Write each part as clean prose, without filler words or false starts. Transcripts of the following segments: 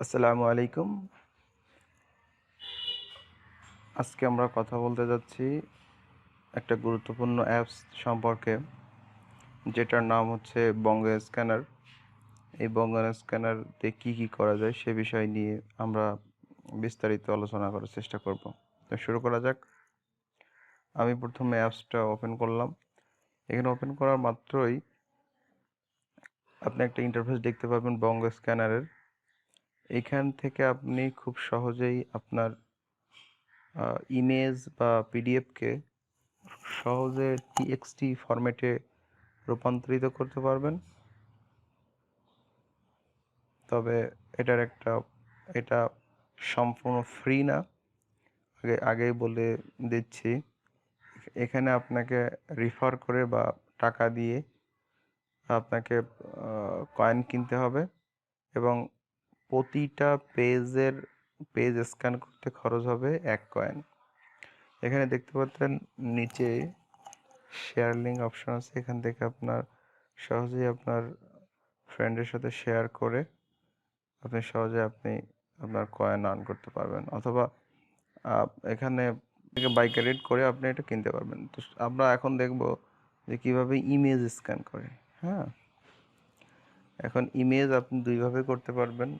আসসালামু আলাইকুম। আজকে আমরা কথা বলতে যাচ্ছি একটা গুরুত্বপূর্ণ অ্যাপস সম্পর্কে, যেটার নাম হচ্ছে বঙ্গো স্ক্যানার। এই বঙ্গো স্ক্যানার দিয়ে কী করা যায় সে বিষয় নিয়ে আমরা বিস্তারিত আলোচনা করার চেষ্টা করব। তো শুরু করা যাক। আমি প্রথমে অ্যাপসটা ওপেন করলাম। এখানে ওপেন করার মাত্রই আপনি একটা ইন্টারফেস দেখতে পাবেন বঙ্গো স্ক্যানারের। এখান থেকে আপনি খুব সহজেই আপনার ইমেজ বা পিডিএফকে সহজে টিএক্সটি ফরম্যাটে রূপান্তরিত করতে পারবেন। তবে এটা সম্পূর্ণ ফ্রি না, আগেই বলে দিচ্ছি। এখানে আপনাকে রেফার করে বা টাকা দিয়ে আপনাকে কয়েন কিনতে হবে এবং প্রতিটা পেজ স্ক্যান করতে খরচ হবে 1 কয়েন। এখানে দেখতে পাচ্ছেন নিচে শেয়ার লিঙ্ক অপশন আছে। এখান থেকে আপনার সহজেই আপনার ফ্রেন্ডের সাথে শেয়ার করে আপনি আপনার কয়েন আর্ন করতে পারবেন, অথবা এখানে থেকে বাইকে রেড করে আপনি এটা কিনতে পারবেন। তো আমরা এখন দেখব যে কীভাবে ইমেজ স্ক্যান করে। হ্যাঁ, এখন ইমেজ আপনি দুইভাবে করতে পারবেন।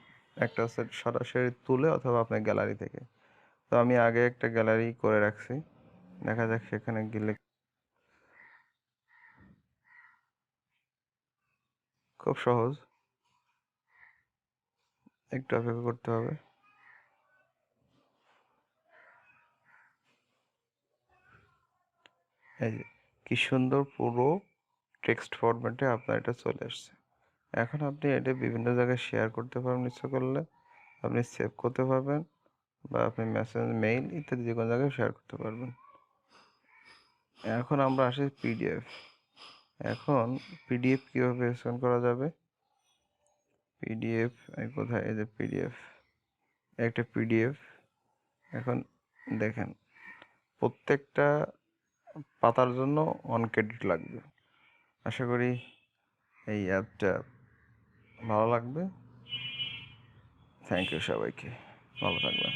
একটা হচ্ছে সরাসরি তুলে, অথবা আপনার গ্যালারি থেকে। তো আমি আগে একটা গ্যালারি করে রাখছি, দেখা যাক সেখানে গেলে। খুব সহজ, একটু অপেক্ষা করতে হবে। এই যে কি সুন্দর পুরো টেক্সট ফরম্যাটে আপনার এটা চলে আসছে। এখন আপনি এটা বিভিন্ন জায়গায় শেয়ার করতে পারবেন, ইচ্ছা করলে আপনি সেভ করতে পারবেন, বা আপনি মেসেজ, মেইল ইত্যাদি যে কোনো জায়গায় শেয়ার করতে পারবেন। এখন আমরা আসি পিডিএফ। এখন পিডিএফ কীভাবে স্ক্যান করা যাবে? পিডিএফ কোথায়? এই যে পিডিএফ, একটা পিডিএফ। এখন দেখেন, প্রত্যেকটা পাতার জন্য 1 ক্রেডিট লাগবে। আশা করি এই অ্যাপটা ভালো লাগবে। থ্যাংক ইউ সবাইকে, ভালো থাকবেন।